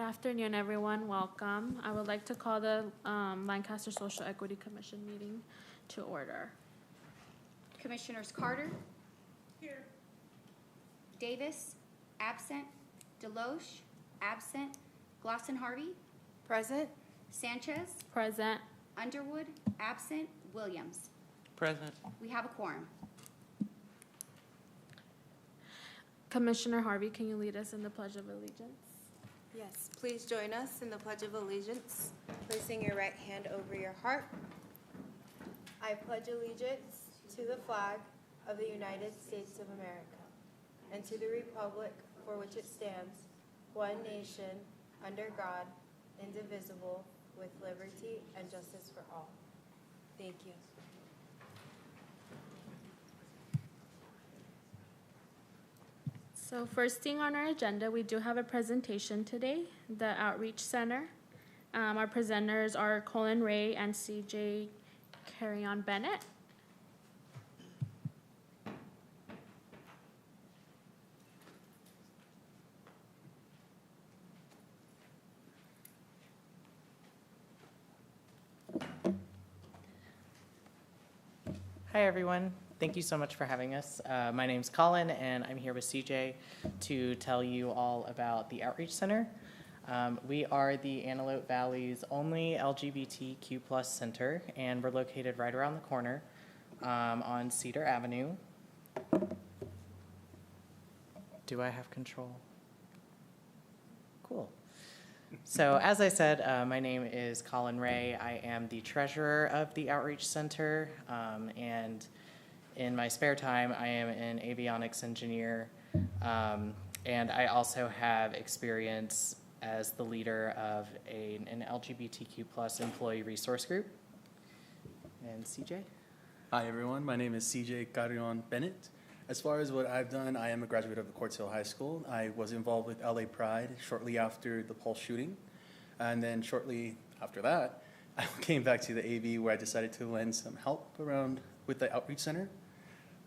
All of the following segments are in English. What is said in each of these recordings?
afternoon, everyone. Welcome. I would like to call the Lancaster Social Equity Commission meeting to order. Commissioners Carter. Here. Davis, absent. Deloche, absent. Glosson Harvey. Present. Sanchez. Present. Underwood, absent. Williams. Present. We have a quorum. Commissioner Harvey, can you lead us in the Pledge of Allegiance? Yes, please join us in the Pledge of Allegiance, placing your right hand over your heart. I pledge allegiance to the flag of the United States of America and to the republic for which it stands, one nation, under God, indivisible, with liberty and justice for all. Thank you. So first thing on our agenda, we do have a presentation today, the Outreach Center. Our presenters are Colin Ray and CJ Carrion Bennett. Hi, everyone. Thank you so much for having us. My name's Colin, and I'm here with CJ to tell you all about the Outreach Center. We are the Antelope Valley's only LGBTQ+ center, and we're located right around the corner on Cedar Avenue. Do I have control? Cool. So as I said, my name is Colin Ray. I am the treasurer of the Outreach Center, and in my spare time, I am an avionics engineer, and I also have experience as the leader of an LGBTQ+ employee resource group. And CJ? Hi everyone, my name is CJ Carrion Bennett. As far as what I've done, I am a graduate of the Quartz Hill High School. I was involved with LA Pride shortly after the Pulse shooting. And then shortly after that, I came back to the AV where I decided to lend some help around with the Outreach Center.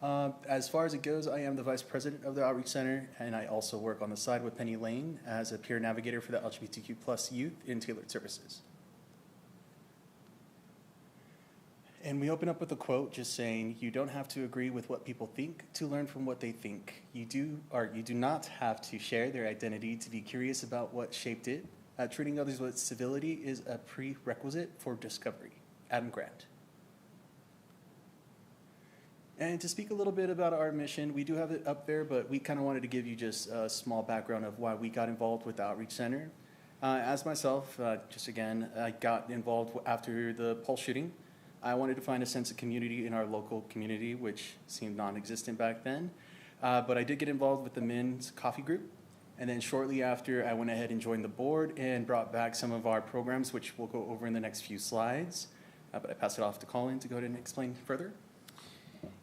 As far as it goes, I am the vice president of the Outreach Center, and I also work on the side with Penny Lane as a peer navigator for the LGBTQ+ youth in tailored services. And we open up with a quote just saying, you don't have to agree with what people think to learn from what they think. You do not have to share their identity to be curious about what shaped it. Treating others with civility is a prerequisite for discovery. Adam Grant. And to speak a little bit about our mission, we do have it up there, but we kind of wanted to give you just a small background of why we got involved with the Outreach Center. As myself, I got involved after the Pulse shooting. I wanted to find a sense of community in our local community, which seemed non-existent back then. But I did get involved with the men's coffee group. And then shortly after, I went ahead and joined the board and brought back some of our programs, which we'll go over in the next few slides. But I pass it off to Colin to go ahead and explain further.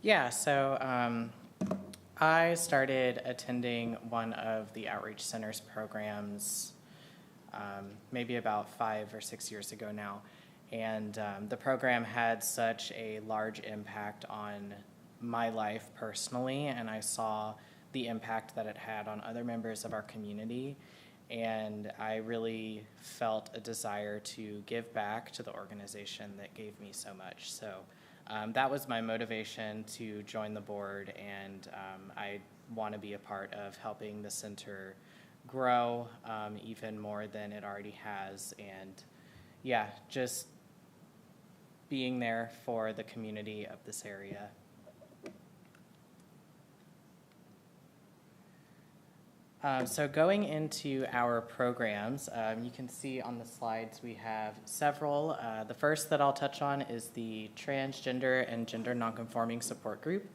Yeah, so I started attending one of the Outreach Center's programs maybe about 5 or 6 years ago now. And the program had such a large impact on my life personally, and I saw the impact that it had on other members of our community. And I really felt a desire to give back to the organization that gave me so much. So that was my motivation to join the board, and I want to be a part of helping the center grow even more than it already has. And yeah, just being there for the community of this area. So going into our programs, you can see on the slides we have several. The first that I'll touch on is the Transgender and Gender Nonconforming Support Group.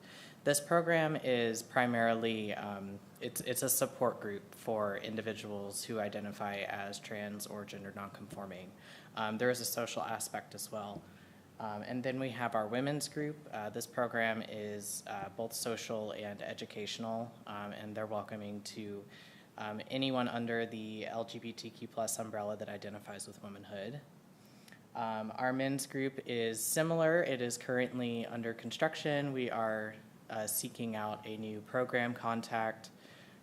This program is primarily, it's a support group for individuals who identify as trans or gender nonconforming. There is a social aspect as well. And then we have our women's group. This program is both social and educational, and they're welcoming to anyone under the LGBTQ+ umbrella that identifies with womanhood. Our men's group is similar. It is currently under construction. We are seeking out a new program contact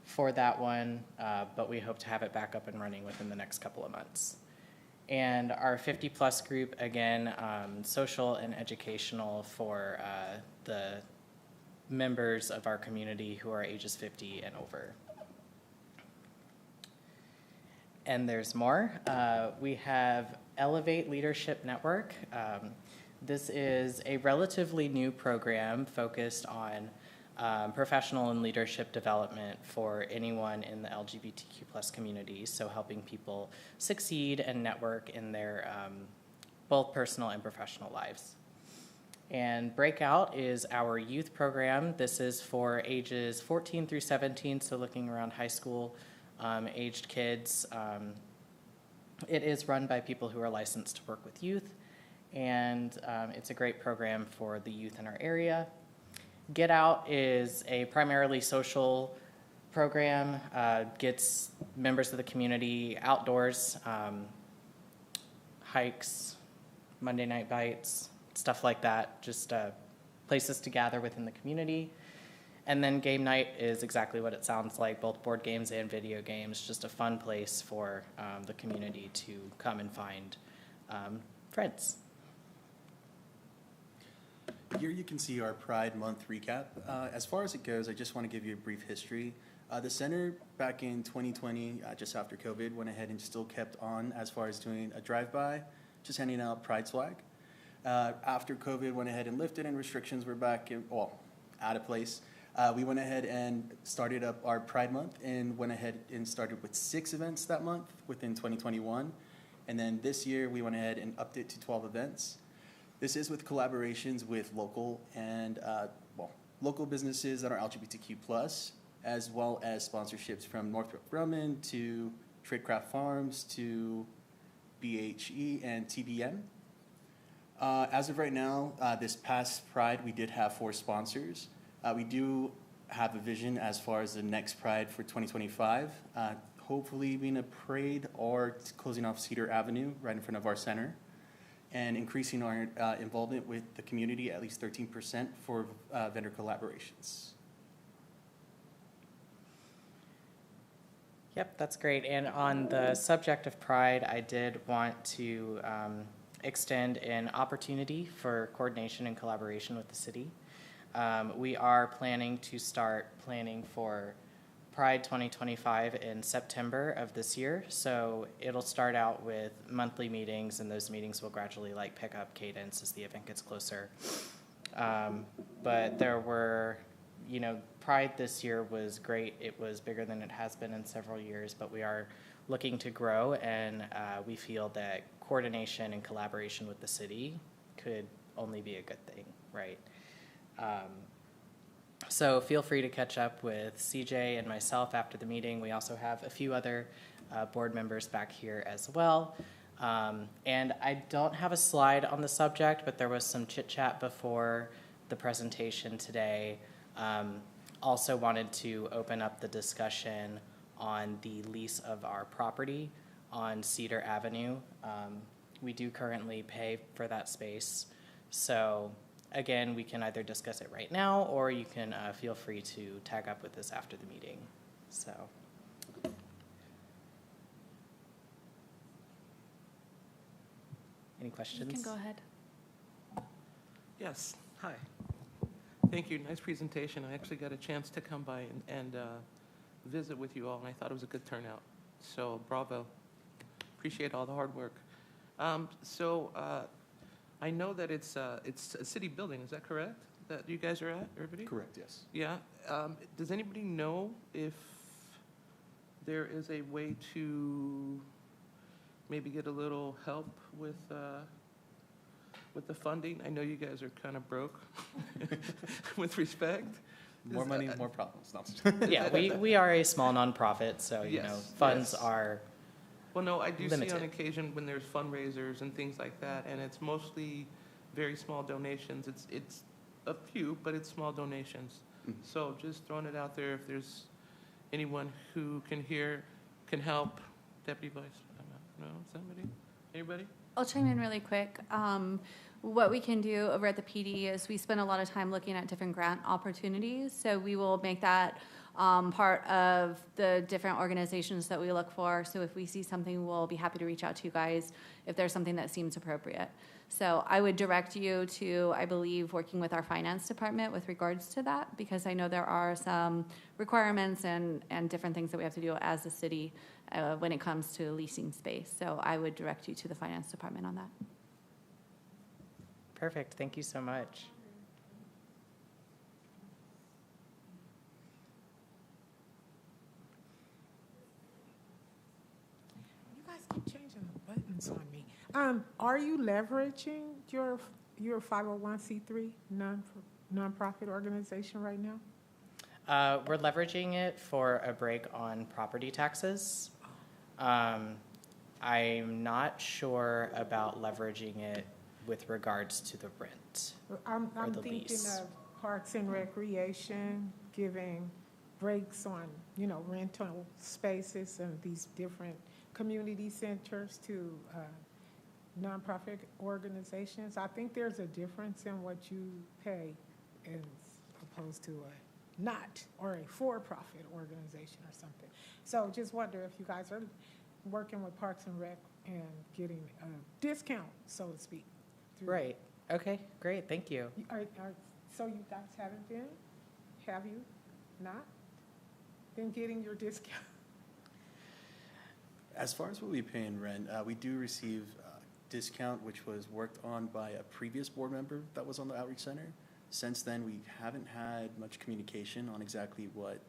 for that one, but we hope to have it back up and running within the next couple of months. And our 50-plus group, again, social and educational for the members of our community who are ages 50 and over. And there's more. We have Elevate Leadership Network. This is a relatively new program focused on professional and leadership development for anyone in the LGBTQ+ community, so helping people succeed and network in their both personal and professional lives. And Breakout is our youth program. This is for ages 14 through 17, so looking around high school aged kids. It is run by people who are licensed to work with youth, and it's a great program for the youth in our area. Get Out is a primarily social program, gets members of the community outdoors, hikes, Monday night bites, stuff like that, just places to gather within the community. And then Game Night is exactly what it sounds like, both board games and video games, just a fun place for the community to come and find friends. Here you can see our Pride Month recap. As far as it goes, I just want to give you a brief history. The center back in 2020, just after COVID, went ahead and still kept on as far as doing a drive-by, just handing out Pride swag. After COVID went ahead and lifted and restrictions were back in, out of place, we went ahead and started up our Pride Month and went ahead and started with 6 events that month within 2021. And then this year we went ahead and upped it to 12 events. This is with collaborations with local and local businesses that are LGBTQ+, as well as sponsorships from Northrop Grumman to Tradecraft Farms to BHE and TBN. As of right now, this past Pride, we did have 4 sponsors. We do have a vision as far as the next Pride for 2025, hopefully being a parade or closing off Cedar Avenue right in front of our center, and increasing our involvement with the community at least 13% for vendor collaborations. Yep, that's great. And on the subject of Pride, I did want to extend an opportunity for coordination and collaboration with the city. We are planning to start planning for Pride 2025 in September of this year. So it'll start out with monthly meetings, and those meetings will gradually pick up cadence as the event gets closer. But there were, Pride this year was great. It was bigger than it has been in several years, but we are looking to grow, and we feel that coordination and collaboration with the city could only be a good thing, right? So feel free to catch up with CJ and myself after the meeting. We also have a few other board members back here as well. And I don't have a slide on the subject, but there was some chit chat before the presentation today. Also wanted to open up the discussion on the lease of our property on Cedar Avenue. We do currently pay for that space. So again, we can either discuss it right now, or you can feel free to tag up with us after the meeting. So. Any questions? You can go ahead. Yes, hi. Thank you, nice presentation. I actually got a chance to come by and visit with you all, and I thought it was a good turnout. So bravo, appreciate all the hard work. I know that it's a city building, is that correct? That you guys are at, everybody? Correct, yes. Yeah, does anybody know if there is a way to maybe get a little help with the funding? I know you guys are kind of broke, with respect. More money, more problems. No. Yeah, we are a small nonprofit, so funds yes. are Well, no, I do limited. see on occasion when there's fundraisers and things like that, and it's mostly very small donations. It's a few, but it's small donations. Mhm. So just throwing it out there, if there's anyone who can help. Deputy Vice, no, somebody, anybody? I'll chime in really quick. What we can do over at the PD is we spend a lot of time looking at different grant opportunities. So we will make that part of the different organizations that we look for. So if we see something, we'll be happy to reach out to you guys if there's something that seems appropriate. So I would direct you to, I believe, working with our finance department with regards to that, because I know there are some requirements and different things that we have to do as a city when it comes to leasing space. So I would direct you to the finance department on that. Perfect. Thank you so much. You guys keep changing the buttons on me. Are you leveraging your 501c3 nonprofit organization right now? We're leveraging it for a break on property taxes. I'm not sure about leveraging it with regards to the rent. I'm the thinking lease. of Parks and Recreation giving breaks on, rental spaces and these different community centers to nonprofit organizations. I think there's a difference in what you pay as opposed to a not or a for-profit organization or something. So just wonder if you guys are working with Parks and Rec and getting a discount, so to speak. Right. Okay, great. Thank you. So you guys haven't been? Have you not been getting your discount? As far as what we pay in rent, we do receive a discount, which was worked on by a previous board member that was on the Outreach Center. Since then, we haven't had much communication on exactly what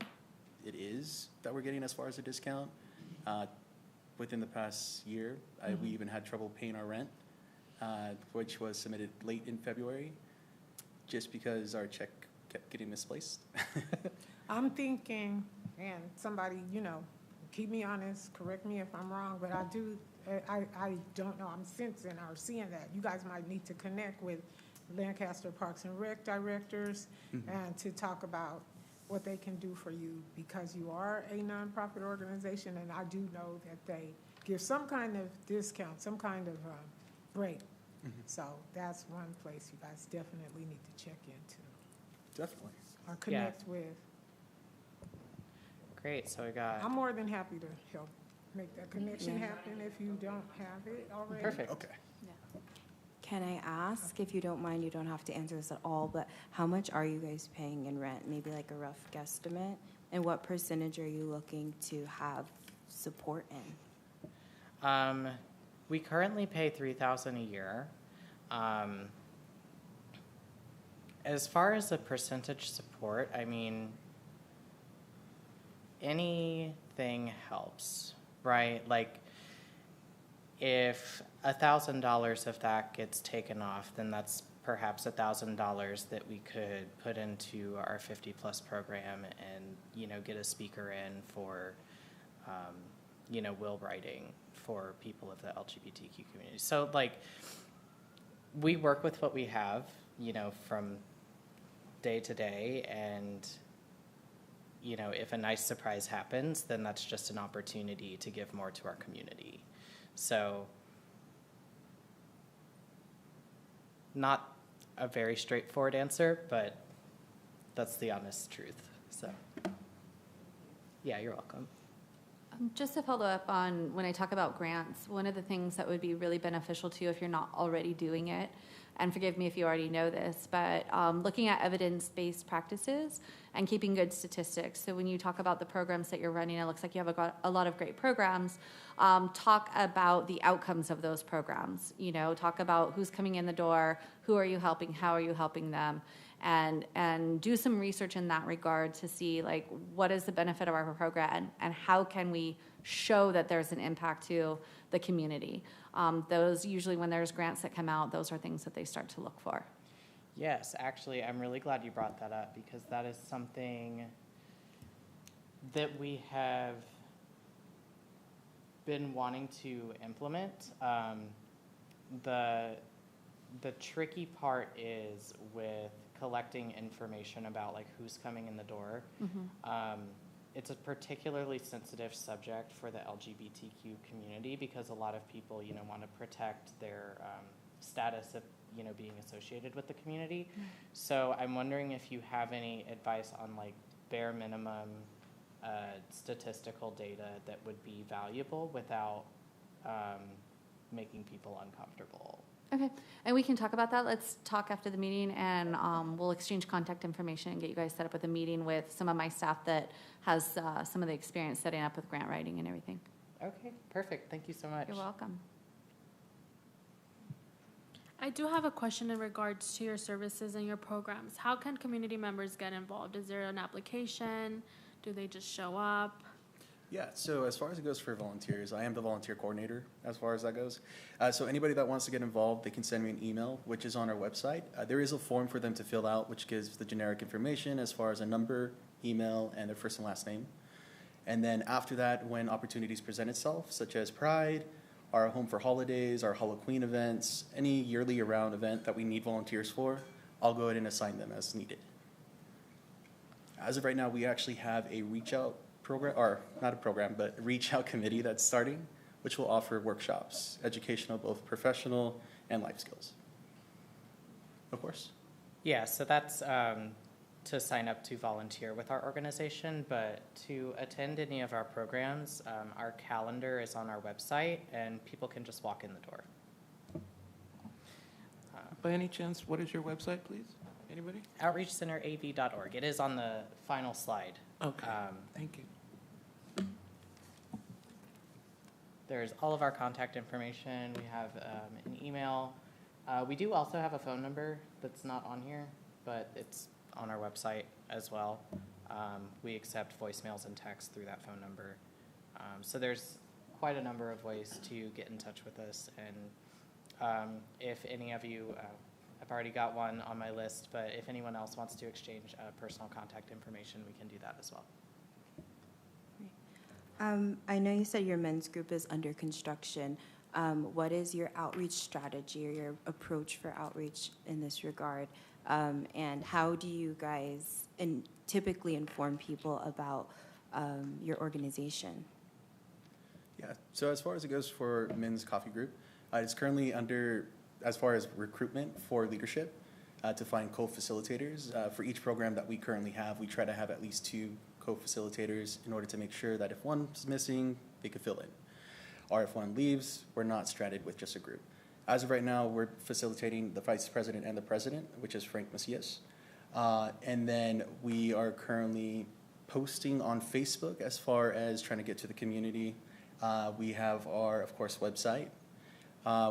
it is that we're getting as far as a discount. Within the past year, we even had trouble paying our rent, which was submitted late in February, just because our check kept getting misplaced. I'm thinking, and somebody, keep me honest, correct me if I'm wrong, but I don't know, I'm sensing or seeing that you guys might need to connect with Lancaster Parks and Rec directors and to talk about what they can do for you, because you are a nonprofit organization, and I do know that they give some kind of discount, some kind of break. So that's one place you guys definitely need to check into Definitely. or connect with. Great. So we got I'm more than happy to help make that connection happen if you don't have it already. perfect. Okay. Can I ask, if you don't mind, you don't have to answer this at all, but how much are you guys paying in rent? Maybe like a rough guesstimate? And what percentage are you looking to have support in? We currently pay $3,000 a year. As far as the percentage support, I mean, anything helps, right? Like, if $1,000 of that gets taken off, then that's perhaps $1,000 that we could put into our 50+ program and, get a speaker in for, will writing for people of the LGBTQ community. So, like, we work with what we have, from day to day, and, if a nice surprise happens, then that's just an opportunity to give more to our community. So, not a very straightforward answer, but that's the honest truth. So, yeah, you're welcome. Just to follow up on when I talk about grants, one of the things that would be really beneficial to you if you're not already doing it, and forgive me if you already know this, but looking at evidence-based practices and keeping good statistics. So when you talk about the programs that you're running, it looks like you have a lot of great programs. Talk about the outcomes of those programs. Talk about who's coming in the door, who are you helping, how are you helping them, and do some research in that regard to see, like, what is the benefit of our program and how can we show that there's an impact to the community. Those usually, when there's grants that come out, those are things that they start to look for. Yes, actually, I'm really glad you brought that up, because that is something that we have been wanting to implement. The tricky part is with collecting information about, like, who's coming in the door. It's a particularly sensitive subject for the LGBTQ community, because a lot of people, want to protect their status of, being associated with the community. So I'm wondering if you have any advice on, like, bare minimum statistical data that would be valuable without making people uncomfortable. Okay, and we can talk about that. Let's talk after the meeting, and we'll exchange contact information and get you guys set up with a meeting with some of my staff that has some of the experience setting up with grant writing and everything. Okay, perfect. Thank you so much. You're welcome. I do have a question in regards to your services and your programs. How can community members get involved? Is there an application? Do they just show up? Yeah, so as far as it goes for volunteers, I am the volunteer coordinator as far as that goes. So anybody that wants to get involved, they can send me an email, which is on our website. There is a form for them to fill out, which gives the generic information as far as a number, email, and their first and last name. And then after that, when opportunities present itself, such as Pride, our Home for Holidays, our Halloween events, any yearly year-round event that we need volunteers for, I'll go ahead and assign them as needed. As of right now, we actually have a reach out program, or not a program, but a reach out committee that's starting, which will offer workshops, educational, both professional and life skills. Of course. Yeah, so that's to sign up to volunteer with our organization, but to attend any of our programs, our calendar is on our website, and people can just walk in the door. By any chance, what is your website, please? Anybody? OutreachCenterAV.org. It is on the final slide. Okay, thank you. There's all of our contact information. We have an email. We do also have a phone number that's not on here, but it's on our website as well. We accept voicemails and texts through that phone number. So there's quite a number of ways to get in touch with us. And if any of you, I've already got one on my list, but if anyone else wants to exchange personal contact information, we can do that as well. I know you said your men's group is under construction. What is your outreach strategy or your approach for outreach in this regard? And how do you guys typically inform people about your organization? Yeah, so as far as it goes for Men's Coffee Group, it's currently under, as far as recruitment for leadership, to find co-facilitators. For each program that we currently have, we try to have at least 2 co-facilitators in order to make sure that if one's missing, they could fill in. Or if one leaves, we're not stranded with just a group. As of right now, we're facilitating the vice president and the president, which is Frank Macias. And then we are currently posting on Facebook as far as trying to get to the community. We have our, of course, website.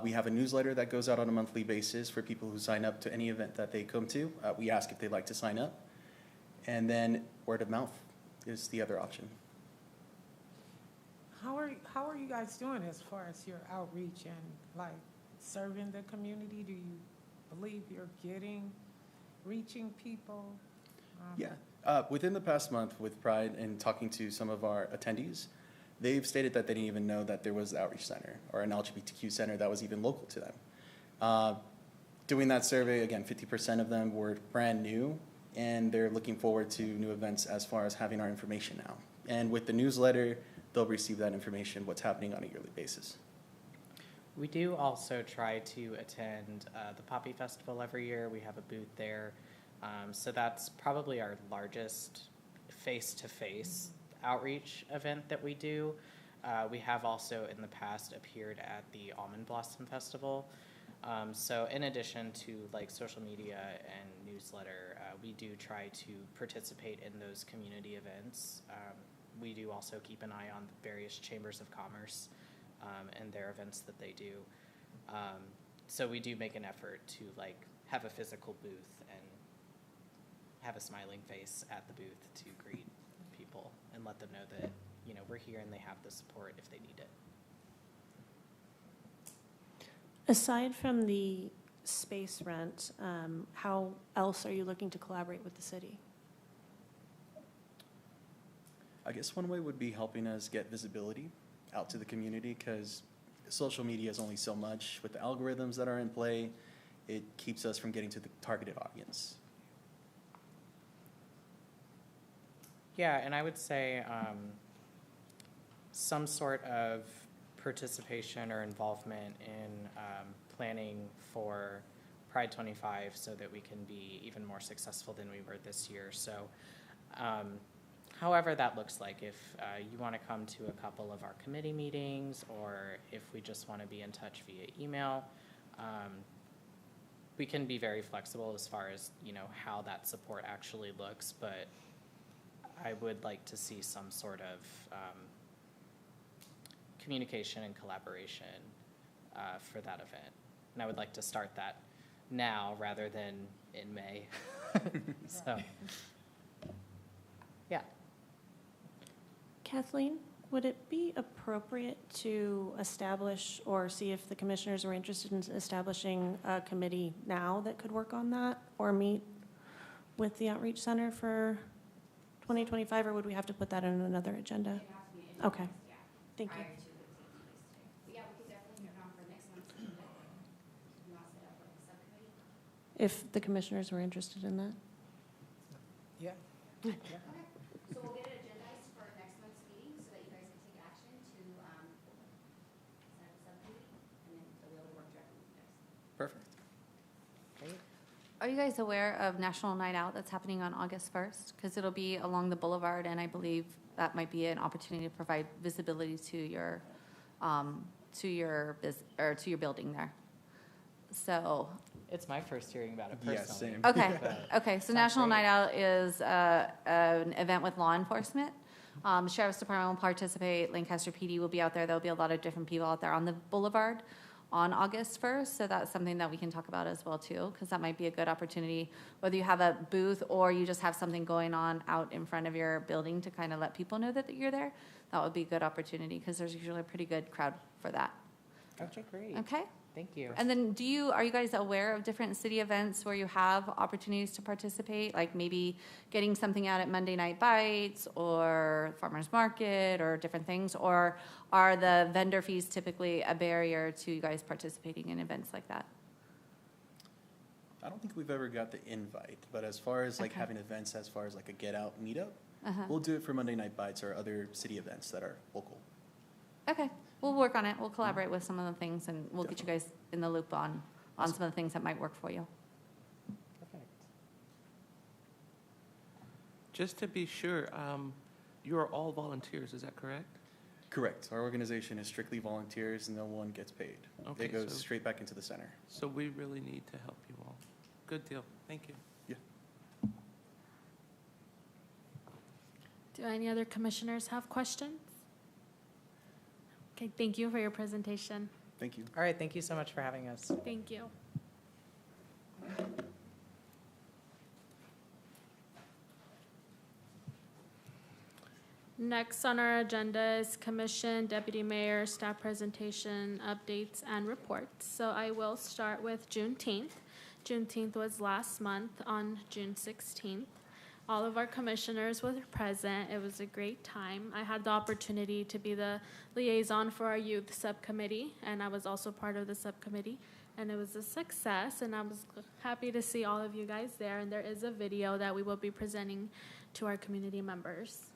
We have a newsletter that goes out on a monthly basis for people who sign up to any event that they come to. We ask if they'd like to sign up. And then word of mouth is the other option. How are you guys doing as far as your outreach and like serving the community? Do you believe you're reaching people? Yeah, within the past month with Pride and talking to some of our attendees, they've stated that they didn't even know that there was the Outreach Center or an LGBTQ center that was even local to them. Doing that survey, again, 50% of them were brand new, and they're looking forward to new events as far as having our information now. And with the newsletter, they'll receive that information, what's happening on a yearly basis. We do also try to attend the Poppy Festival every year. We have a booth there. So that's probably our largest face-to-face outreach event that we do. We have also in the past appeared at the Almond Blossom Festival. So in addition to like social media and newsletter, we do try to participate in those community events. We do also keep an eye on the various chambers of commerce and their events that they do. So we do make an effort to like have a physical booth and have a smiling face at the booth to greet people and let them know that, you know, we're here and they have the support if they need it. Aside from the space rent, how else are you looking to collaborate with the city? I guess one way would be helping us get visibility out to the community, because social media is only so much. With the algorithms that are in play, it keeps us from getting to the targeted audience. Yeah, and I would say some sort of participation or involvement in planning for Pride 25 so that we can be even more successful than we were this year. So however that looks like, if you want to come to a couple of our committee meetings, or if we just want to be in touch via email, we can be very flexible as far as, how that support actually looks, but I would like to see some sort of communication and collaboration for that event. And I would like to start that now rather than in May. So, yeah. Kathleen, would it be appropriate to establish or see if the commissioners are interested in establishing a committee now that could work on that, or meet with the Outreach Center for 2025, or would we have to put that in another agenda? Okay, thank you. Yeah, we could definitely get it on for next month's agenda. You want to set up like a subcommittee? If the commissioners were interested in that. Yeah. Okay, so we'll get it agendized for next month's meeting so that you guys can take action to, set up a subcommittee, and then they'll be able to work directly with you guys. Perfect. Are you guys aware of National Night Out that's happening on August 1st? Because it'll be along the boulevard, and I believe that might be an opportunity to provide visibility to your building there. So, It's my first hearing about it Yeah, personally. same. okay, But okay. So sounds National great. Night Out is an event with law enforcement. Sheriff's Department will participate. Lancaster PD will be out there. There'll be a lot of different people out there on the boulevard on August 1st. So that's something that we can talk about as well too, because that might be a good opportunity, whether you have a booth or you just have something going on out in front of your building to kind of let people know that you're there. That would be a good opportunity because there's usually a pretty good crowd for that. Okay, great. Okay? Thank you. And then are you guys aware of different city events where you have opportunities to participate? Like maybe getting something out at Monday Night Bites or Farmers Market or different things? Or are the vendor fees typically a barrier to you guys participating in events like that? I don't think we've ever got the invite, but as far as like Okay. having events, as far as like a get out meetup, Uh-huh. we'll do it for Monday Night Bites or other city events that are local. Okay, we'll work on it. We'll collaborate with some of the things and we'll get you guys in the loop on some of the things that might work for you. Perfect. Just to be sure, you are all volunteers, is that correct? Correct. Our organization is strictly volunteers and no one gets paid. Okay, It goes so- straight back into the center. So we really need to help you all. Good deal. Thank you. Do any other commissioners have questions? Okay, thank you for your presentation. Thank you. All right, thank you so much for having us. Thank you. Next on our agenda is commission, deputy mayor, staff presentation, updates, and reports. So I will start with Juneteenth. Juneteenth was last month on June 16th. All of our commissioners were present. It was a great time. I had the opportunity to be the liaison for our youth subcommittee, and I was also part of the subcommittee. And it was a success, and I was happy to see all of you guys there. And there is a video that we will be presenting to our community members.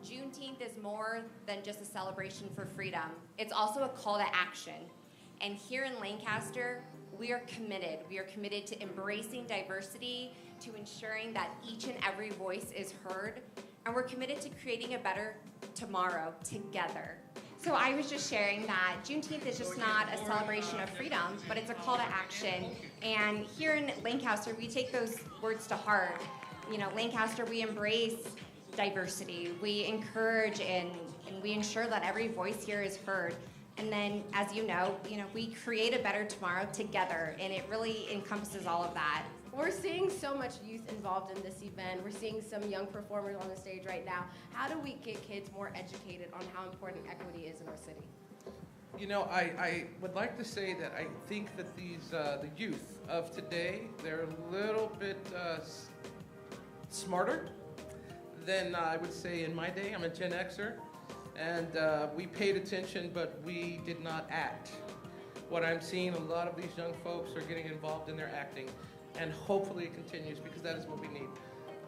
Juneteenth is more than just a celebration for freedom. It's also a call to action. And here in Lancaster, we are committed. We are committed to embracing diversity, to ensuring that each and every voice is heard, and we're committed to creating a better tomorrow together. So I was just sharing that Juneteenth is just not a celebration of freedom, but it's a call to action. And here in Lancaster, we take those words to heart. You know, Lancaster, we embrace diversity. We encourage and we ensure that every voice here is heard. And then, as you know, we create a better tomorrow together, and it really encompasses all of that. We're seeing so much youth involved in this event. We're seeing some young performers on the stage right now. How do we get kids more educated on how important equity is in our city? You know, I would like to say that I think that the youth of today, they're a little bit smarter than I would say in my day. I'm a Gen Xer, and we paid attention, but we did not act. What I'm seeing, a lot of these young folks are getting involved in their acting, and hopefully it continues, because that is what we need.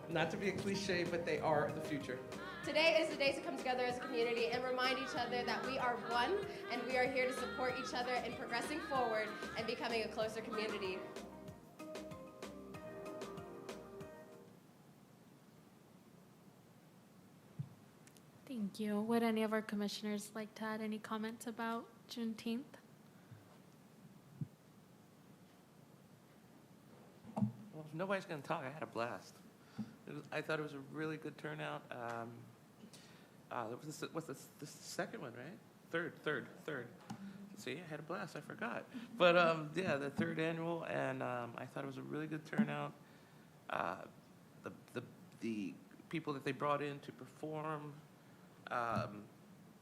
Not to be a cliche, but they are the future. Today is the day to come together as a community and remind each other that we are one and we are here to support each other in progressing forward and becoming a closer community. Thank you. Would any of our commissioners like to add any comments about Juneteenth? Well, if nobody's going to talk, I had a blast. I thought it was a really good turnout. What's the second one, right? Third. See, I had a blast. I forgot. But yeah, the third annual, and I thought it was a really good turnout. The people that they brought in to perform,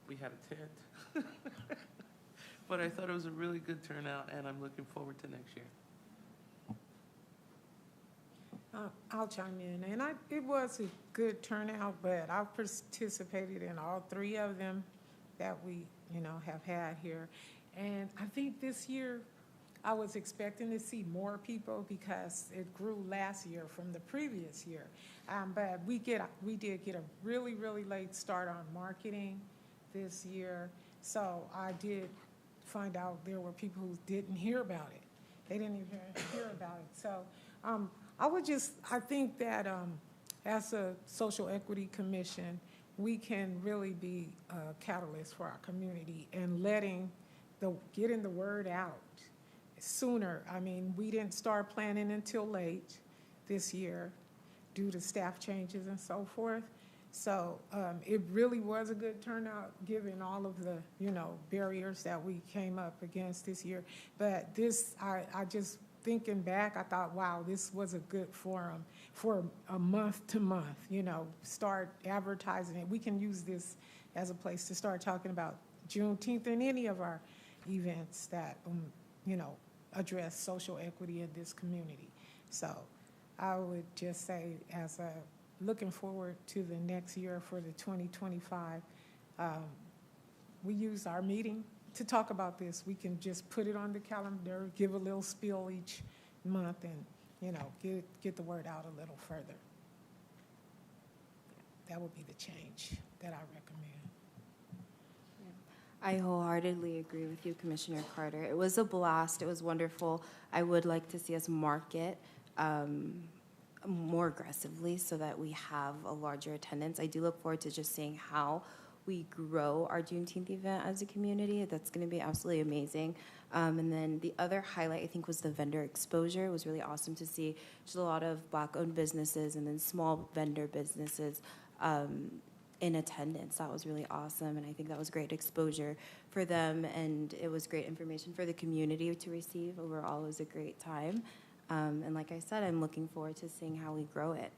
we had a tent. But I thought it was a really good turnout, and I'm looking forward to next year. I'll chime in, and it was a good turnout, but I've participated in all three of them that we, have had here. And I think this year, I was expecting to see more people because it grew last year from the previous year. But we did get a really, really late start on marketing this year. So I did find out there were people who didn't hear about it. They didn't even hear about it. So I think that as a social equity commission, we can really be a catalyst for our community and getting the word out sooner. I mean, we didn't start planning until late this year due to staff changes and so forth. So it really was a good turnout given all of the, barriers that we came up against this year. But I just thinking back, I thought, wow, this was a good forum for a month to month, start advertising it. We can use this as a place to start talking about Juneteenth and any of our events that, address social equity in this community. So I would just say looking forward to the next year for the 2025, we use our meeting to talk about this. We can just put it on the calendar, give a little spiel each month, and get the word out a little further. That would be the change that I recommend. I wholeheartedly agree with you, Commissioner Carter. It was a blast. It was wonderful. I would like to see us market more aggressively so that we have a larger attendance. I do look forward to just seeing how we grow our Juneteenth event as a community. That's going to be absolutely amazing. And then the other highlight, I think, was the vendor exposure. It was really awesome to see just a lot of Black-owned businesses and then small vendor businesses in attendance. That was really awesome, and I think that was great exposure for them, and it was great information for the community to receive. Overall, it was a great time. And like I said, I'm looking forward to seeing how we grow it.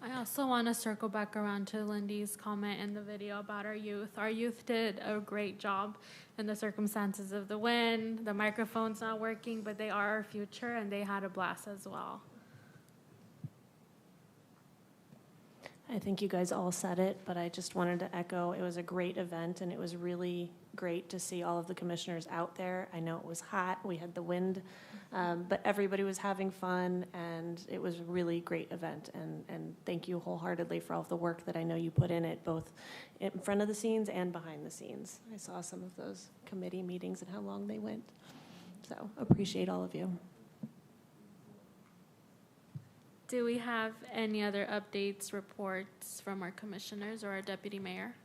I also want to circle back around to Lindy's comment in the video about our youth. Our youth did a great job in the circumstances of the wind, the microphone's not working, but they are our future, and they had a blast as well. I think you guys all said it, but I just wanted to echo, it was a great event, and it was really great to see all of the commissioners out there. I know it was hot, we had the wind, but everybody was having fun, and it was a really great event, and thank you wholeheartedly for all of the work that I know you put in it, both in front of the scenes and behind the scenes. I saw some of those committee meetings and how long they went, so appreciate all of you. Do we have any other updates, reports from our commissioners or our deputy mayor?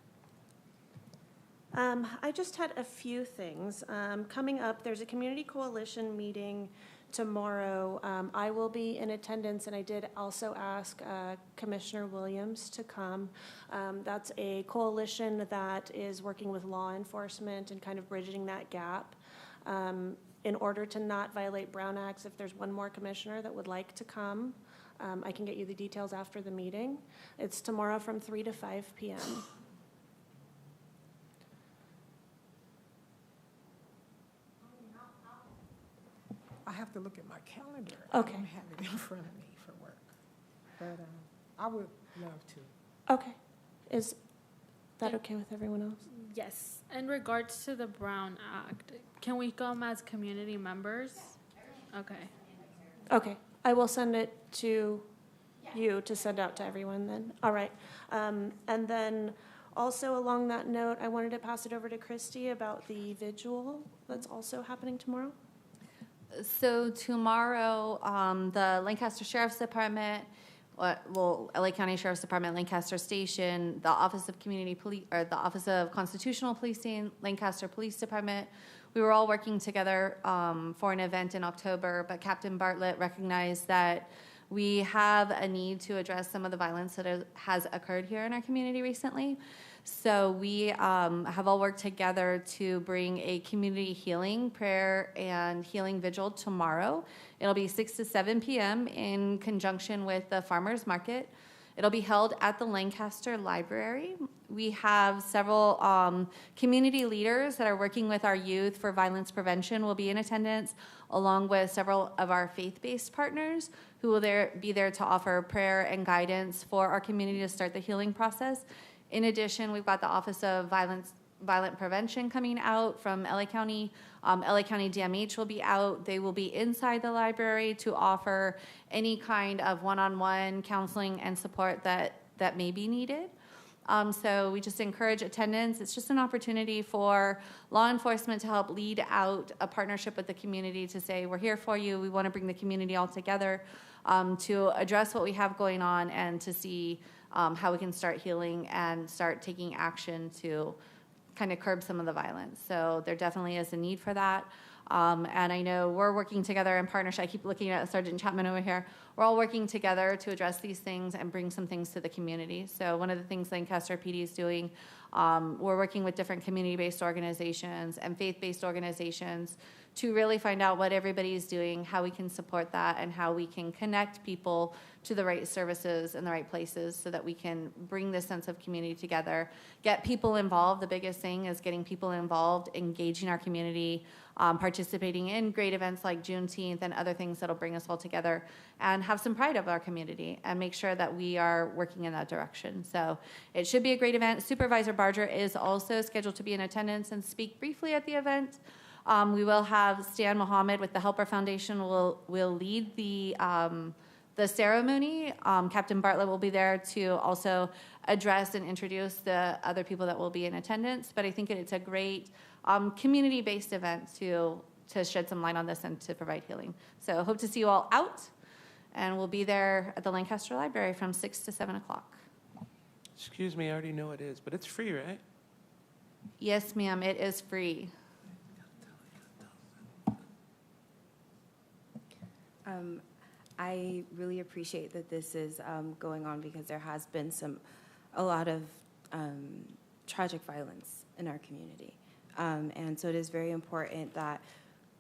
I just had a few things. Coming up, there's a community coalition meeting tomorrow. I will be in attendance, and I did also ask Commissioner Williams to come. That's a coalition that is working with law enforcement and kind of bridging that gap. In order to not violate Brown Acts, if there's one more commissioner that would like to come, I can get you the details after the meeting. It's tomorrow from 3 to 5 p.m. I have to look at my calendar. Okay. I don't have it in front of me for work. But I would love to. Okay. Is that okay with everyone else? Yes. In regards to the Brown Act, can we come as community members? Okay. Okay. I will send it to you to send out to everyone then. All right. And then also along that note, I wanted to pass it over to Christy about the vigil that's also happening tomorrow. So tomorrow, the Lancaster Sheriff's Department, LA County Sheriff's Department, Lancaster Station, the Office of Community Police, or the Office of Constitutional Policing, Lancaster Police Department, we were all working together for an event in October, but Captain Bartlett recognized that we have a need to address some of the violence that has occurred here in our community recently. So we have all worked together to bring a community healing prayer and healing vigil tomorrow. It'll be 6 to 7 p.m. in conjunction with the farmers market. It'll be held at the Lancaster Library. We have several community leaders that are working with our youth for violence prevention will be in attendance, along with several of our faith-based partners who will be there to offer prayer and guidance for our community to start the healing process. In addition, we've got the Office of Violent Prevention coming out from LA County. LA County DMH will be out. They will be inside the library to offer any kind of one-on-one counseling and support that may be needed. So we just encourage attendance. It's just an opportunity for law enforcement to help lead out a partnership with the community to say, we're here for you. We want to bring the community all together to address what we have going on and to see how we can start healing and start taking action to kind of curb some of the violence. So there definitely is a need for that. And I know we're working together in partnership. I keep looking at Sergeant Chapman over here. We're all working together to address these things and bring some things to the community. So one of the things Lancaster PD is doing, we're working with different community-based organizations and faith-based organizations to really find out what everybody is doing, how we can support that, and how we can connect people to the right services in the right places so that we can bring this sense of community together, get people involved. The biggest thing is getting people involved, engaging our community, participating in great events like Juneteenth and other things that'll bring us all together and have some pride of our community and make sure that we are working in that direction. So it should be a great event. Supervisor Barger is also scheduled to be in attendance and speak briefly at the event. We will have Stan Mohammed with the Helper Foundation will lead the ceremony. Captain Bartlett will be there to also address and introduce the other people that will be in attendance. But I think it's a great community-based event to shed some light on this and to provide healing. So hope to see you all out, and we'll be there at the Lancaster Library from 6 to 7 o'clock. Excuse me, I already know it is, but it's free, right? Yes, ma'am, it is free. I really appreciate that this is going on because there has been a lot of tragic violence in our community. And so it is very important that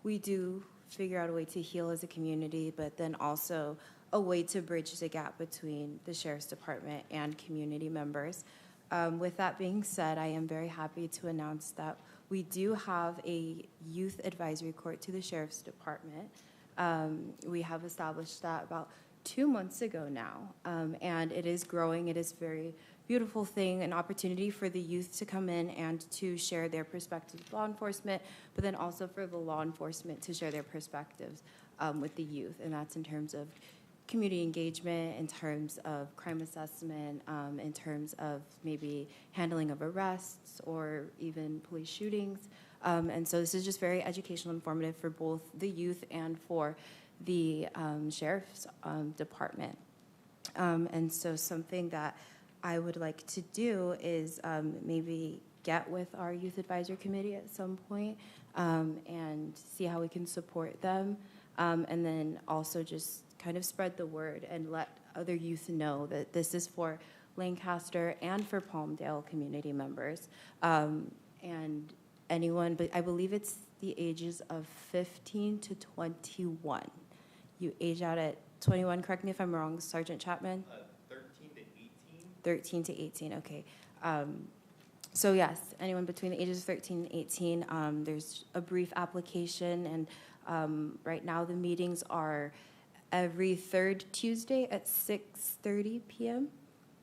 we do figure out a way to heal as a community, but then also a way to bridge the gap between the Sheriff's Department and community members. With that being said, I am very happy to announce that we do have a youth advisory court to the Sheriff's Department. We have established that about 2 months ago now, and it is growing. It is a very beautiful thing, an opportunity for the youth to come in and to share their perspectives with law enforcement, but then also for the law enforcement to share their perspectives with the youth, and that's in terms of community engagement, in terms of crime assessment, in terms of maybe handling of arrests or even police shootings. And so this is just very educational, informative for both the youth and for the Sheriff's Department. And so something that I would like to do is maybe get with our Youth Advisory Committee at some point and see how we can support them. And then also just kind of spread the word and let other youth know that this is for Lancaster and for Palmdale community members. And anyone, but I believe it's the ages of 15 to 21. You age out at 21, correct me if I'm wrong, Sergeant Chapman? 13 to 18. 13 to 18, okay. So yes, anyone between the ages of 13 and 18, there's a brief application, and right now the meetings are every third Tuesday at 6:30 p.m.,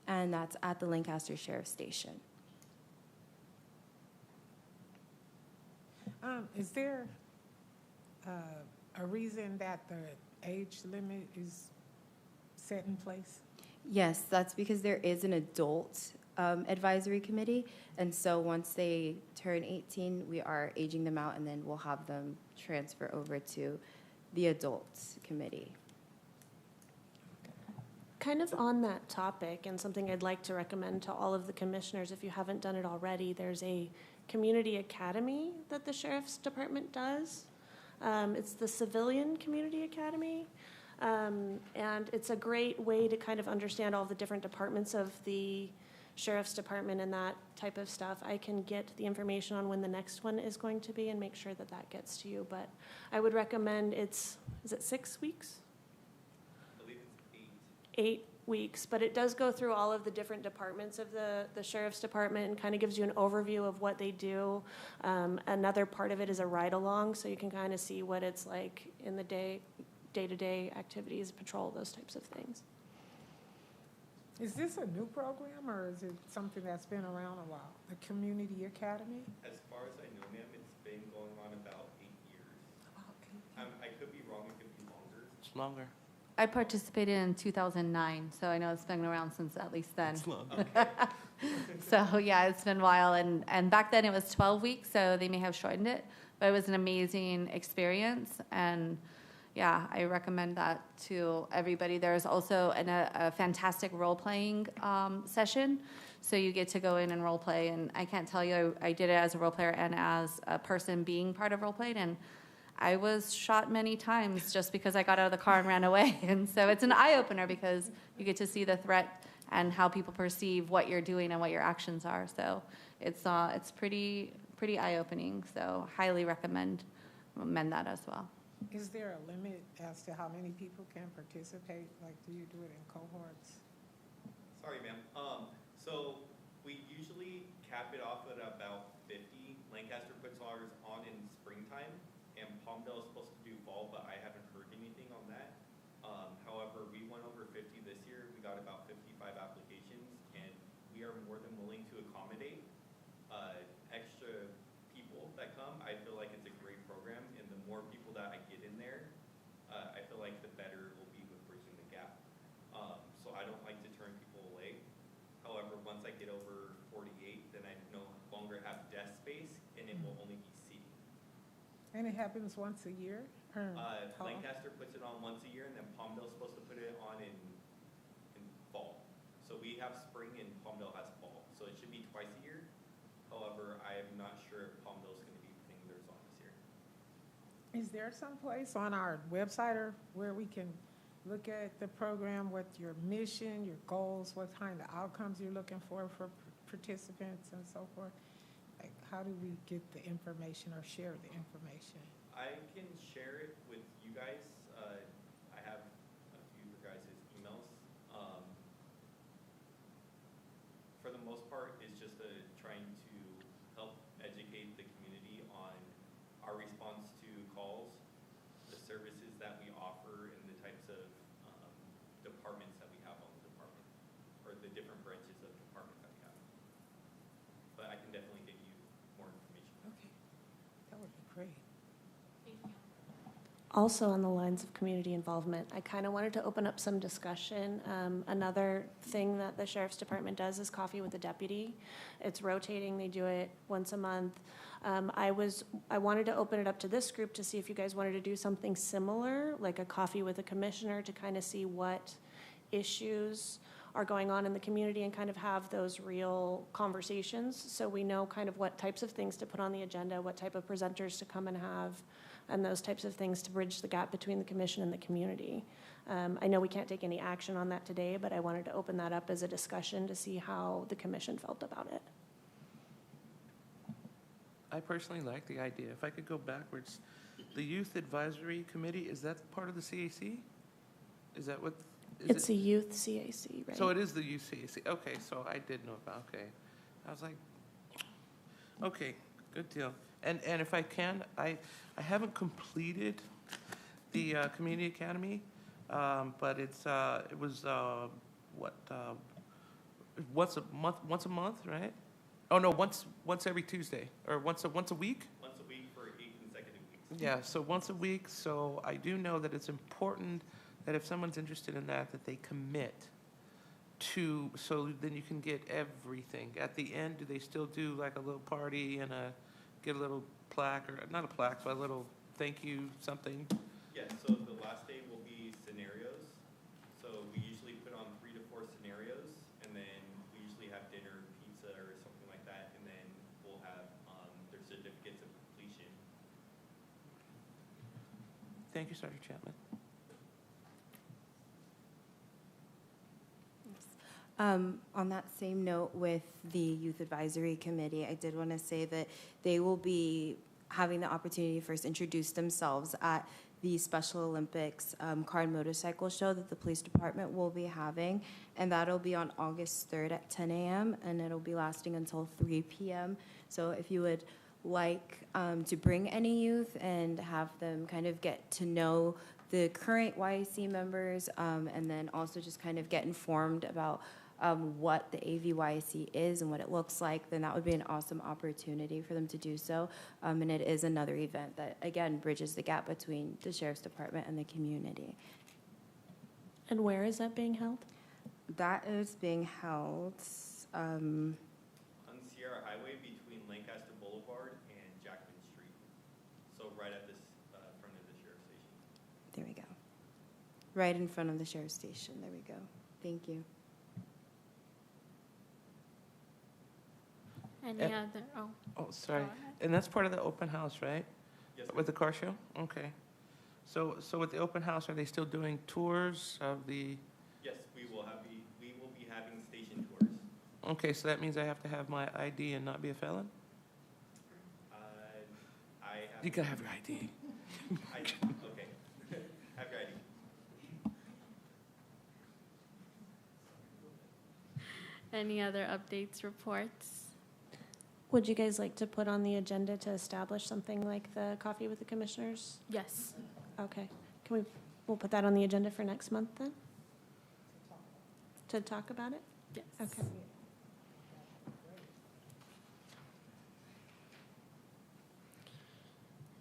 and that's at the Lancaster Sheriff's Station. Is there a reason that the age limit is set in place? Yes, that's because there is an adult advisory committee. And so once they turn 18, we are aging them out, and then we'll have them transfer over to the adults committee. Kind of on that topic, and something I'd like to recommend to all of the commissioners, if you haven't done it already, there's a community academy that the sheriff's department does. It's the Civilian Community Academy. And it's a great way to kind of understand all the different departments of the sheriff's department and that type of stuff. I can get the information on when the next one is going to be and make sure that that gets to you. But I would recommend is it 6 weeks? I believe it's 8 weeks, but it does go through all of the different departments of the sheriff's department and kind of gives you an overview of what they do. Another part of it is a ride-along, so you can kind of see what it's like in the day-to-day activities, patrol, those types of things. Is this a new program, or is it something that's been around a while? The Community Academy? As far as I know, ma'am, it's been going on about 8 years. About 8 I could be wrong, it could be longer. It's longer. I participated in 2009, so I know it's been around since at least then. It's long. Okay. So yeah, it's been a while, and back then it was 12 weeks, so they may have shortened it, but it was an amazing experience, and yeah, I recommend that to everybody. There's also a fantastic role-playing session, so you get to go in and role-play, and I can't tell you, I did it as a role-player and as a person being part of role-playing, and I was shot many times just because I got out of the car and ran away. And so it's an eye-opener because you get to see the threat and how people perceive what you're doing and what your actions are. So it's pretty eye-opening. So highly recommend that as well. Is there a limit as to how many people can participate? Like, do you do it in cohorts? Sorry, ma'am. So we usually cap it off at about 50. Lancaster puts ours on in springtime, and Palmdale is supposed to do fall, but I haven't heard anything on that. However, we went over 50 this year. We got about 55 applications, and we are more than willing to accommodate extra people that come. I feel like it's a great program, and the more people that I get in there, I feel like the better it will be with bridging the gap. So I don't like to turn people away. However, once I get over 48, then I no longer have desk space, and it will only be seating. And it happens once a year? Or how- Lancaster puts it on once a year, and then Palmdale's supposed to put it on in fall. So we have spring, and Palmdale has fall. So it should be twice a year. However, I am not sure if Palmdale's going to be putting theirs on this year. Is there some place on our website or where we can look at the program, what your mission, your goals, what kind of outcomes you're looking for participants and so forth? Like, how do we get the information or share the information? I can share it with you guys. I have a few of your guys' emails. For the most part, it's just trying to help educate the community on our response to calls, the services that we offer, and the types of departments that we have on the department, or the different branches of departments that we have. But I can definitely get you more information. Okay, that would be great. Also on the lines of community involvement, I kind of wanted to open up some discussion. Another thing that the sheriff's department does is coffee with the deputy. It's rotating, they do it once a month. I wanted to open it up to this group to see if you guys wanted to do something similar, like a coffee with a commissioner, to kind of see what issues are going on in the community and kind of have those real conversations, so we know kind of what types of things to put on the agenda, what type of presenters to come and have, and those types of things to bridge the gap between the commission and the community. I know we can't take any action on that today, but I wanted to open that up as a discussion to see how the commission felt about it. I personally like the idea. If I could go backwards, the Youth Advisory Committee, is that part of the CAC? Is that what? It's a youth CAC, right? So it is the youth CAC. Okay, so I did know about, okay. I was like, okay, good deal. And if I can, I haven't completed the community academy, but it was once a month, right? Oh no, once every Tuesday, or once a week. Once a week for 8 consecutive weeks. Yeah, so once a week, so I do know that it's important that if someone's interested in that, that they commit to, so then you can get everything. At the end, do they still do like a little party and get a little plaque, or not a plaque, but a little thank you something? Yeah, so the last day will be scenarios. So we usually put on 3 to 4 scenarios, and then we usually have dinner, pizza, or something like that, and then we'll have their certificates of completion. Thank you, Sergeant Chapman. On that same note with the Youth Advisory Committee, I did want to say that they will be having the opportunity to first introduce themselves at the Special Olympics car and motorcycle show that the police department will be having, and that'll be on August 3rd at 10 a.m., and it'll be lasting until 3 p.m. So if you would like to bring any youth and have them kind of get to know the current YAC members, and then also just kind of get informed about what the AVYC is and what it looks like, then that would be an awesome opportunity for them to do so. And it is another event that, again, bridges the gap between the Sheriff's Department and the community. And where is that being held? That is being held, On Sierra Highway between Lancaster Boulevard and Jackman Street. So right at this front of the sheriff's station. there we go. Right in front of the Sheriff's Station. There we go. Thank you. Any other, Oh, sorry. Go ahead. And that's part of the open house, right? Yes, With the car show? Okay. So with the open house, are they still doing tours of the, yes, we will be having station tours. okay, so that means I have to have my ID and not be a felon? I have. You gotta have your ID. Okay. Have your ID. any other updates, reports? Would you guys like to put on the agenda to establish something like the coffee with the commissioners? Yes. Okay. We'll put that on the agenda for next month then? To talk about it? Yes. Okay.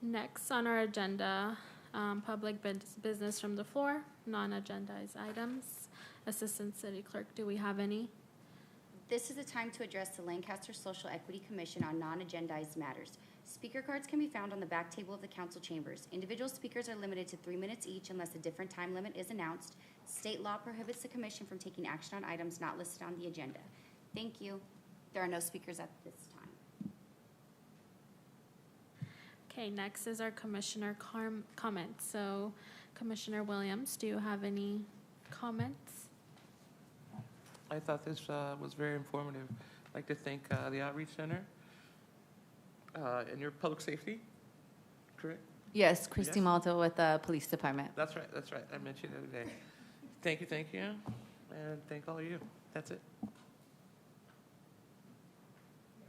Next on our agenda, public business from the floor, non-agendized items. Assistant City Clerk, do we have any? This is the time to address the Lancaster Social Equity Commission on non-agendized matters. Speaker cards can be found on the back table of the council chambers. Individual speakers are limited to 3 minutes each unless a different time limit is announced. State law prohibits the commission from taking action on items not listed on the agenda. Thank you. There are no speakers at this time. Okay, next is our commissioner comments. So Commissioner Williams, do you have any comments? I thought this was very informative. I'd like to thank the Outreach Center and your public safety, correct? Yes, Christy Yes. Malta with the Police Department. That's right. I mentioned it the other day. Thank you, and thank all of you. That's it.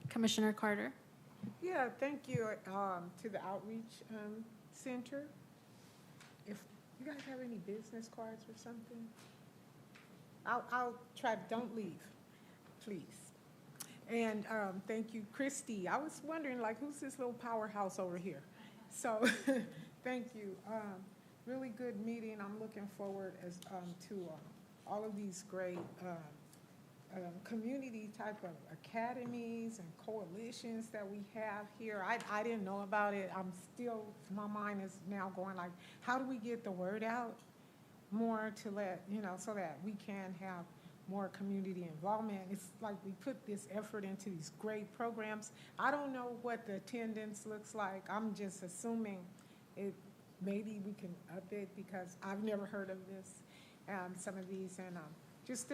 Commissioner Carter? Yeah, thank you to the Outreach Center. If you guys have any business cards or something, I'll try, don't leave, please. And thank you, Christy. I was wondering, like, who's this little powerhouse over here? So, thank you. Really good meeting. I'm looking forward to all of these great community type of academies and coalitions that we have here. I didn't know about it. I'm still, my mind is now going like, how do we get the word out more to let, so that we can have more community involvement? It's like we put this effort into these great programs. I don't know what the attendance looks like. I'm just assuming maybe we can up it because I've never heard of this, some of these, and just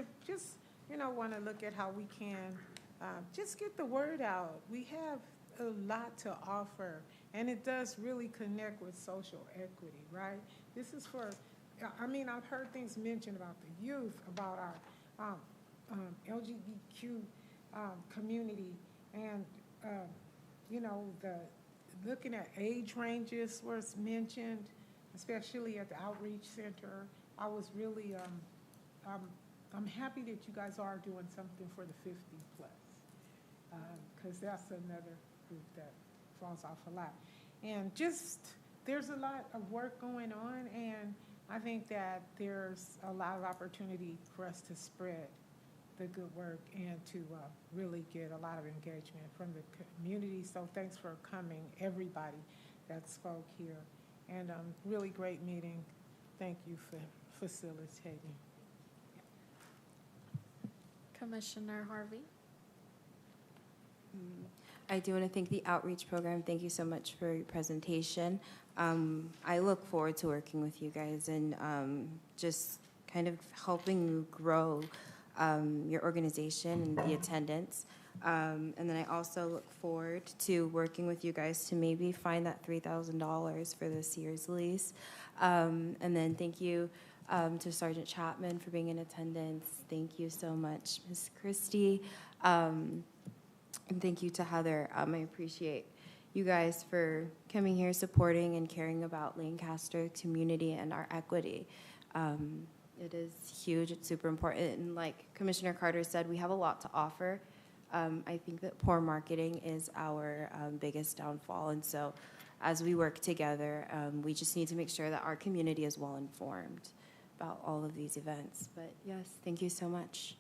want to look at how we can just get the word out. We have a lot to offer, and it does really connect with social equity, right? This is for, I've heard things mentioned about the youth, about our LGBTQ community, and, looking at age ranges was mentioned, especially at the Outreach Center. I was really, I'm happy that you guys are doing something for the 50 plus, because that's another group that falls off a lot. And just there's a lot of work going on, and I think that there's a lot of opportunity for us to spread the good work and to really get a lot of engagement from the community. So thanks for coming, everybody that spoke here. And really great meeting. Thank you for facilitating. Commissioner Harvey. I do want to thank the outreach program. Thank you so much for your presentation. I look forward to working with you guys and just kind of helping you grow your organization and the attendance. And then I also look forward to working with you guys to maybe find that $3,000 for this year's lease. And then thank you to Sergeant Chapman for being in attendance. Thank you so much, Ms. Christie. And thank you to Heather. I appreciate you guys for coming here, supporting and caring about Lancaster community and our equity. It is huge. It's super important. And like Commissioner Carter said, we have a lot to offer. I think that poor marketing is our biggest downfall. And so as we work together, we just need to make sure that our community is well informed about all of these events. But yes, thank you so much.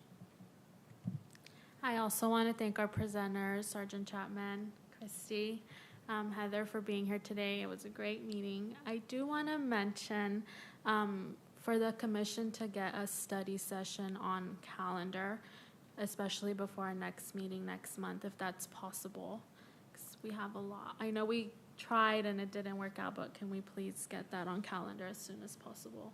I also want to thank our presenters, Sergeant Chapman, Christy, Heather, for being here today. It was a great meeting. I do want to mention for the commission to get a study session on calendar, especially before our next meeting next month, if that's possible, because we have a lot. I know we tried and it didn't work out, but can we please get that on calendar as soon as possible?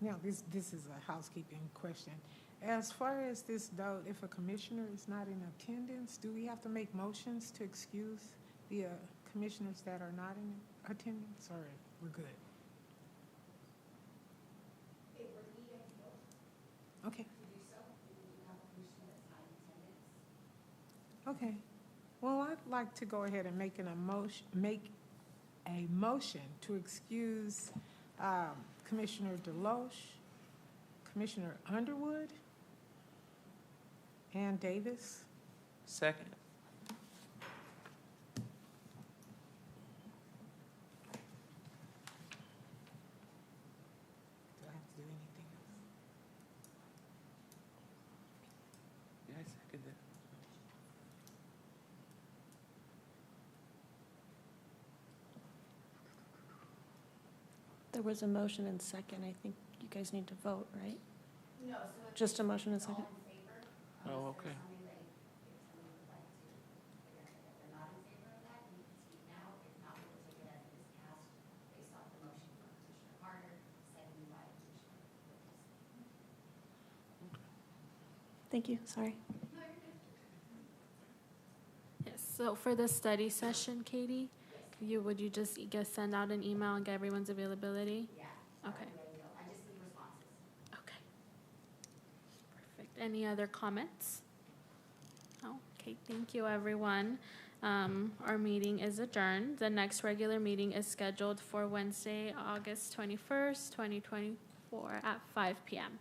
Now, this is a housekeeping question. As far as this though, if a commissioner is not in attendance, do we have to make motions to excuse the commissioners that are not in attendance, or we're good? Okay. Okay. Well, I'd like to go ahead and make a motion to excuse Commissioner Deloche, Commissioner Underwood, and Davis. Second. Do I have to do anything else? Yeah, I second that. There was a motion and second. I think you guys need to vote, right? No. Just a motion and second? Oh, okay. Thank you, sorry. Yes, so for the study session, Katie, would you just send out an email and get everyone's availability? Yeah. Okay. I just need responses. Okay. Perfect. Any other comments? Oh, okay, thank you, everyone. Our meeting is adjourned. The next regular meeting is scheduled for Wednesday, August 21st, 2024 at 5 p.m.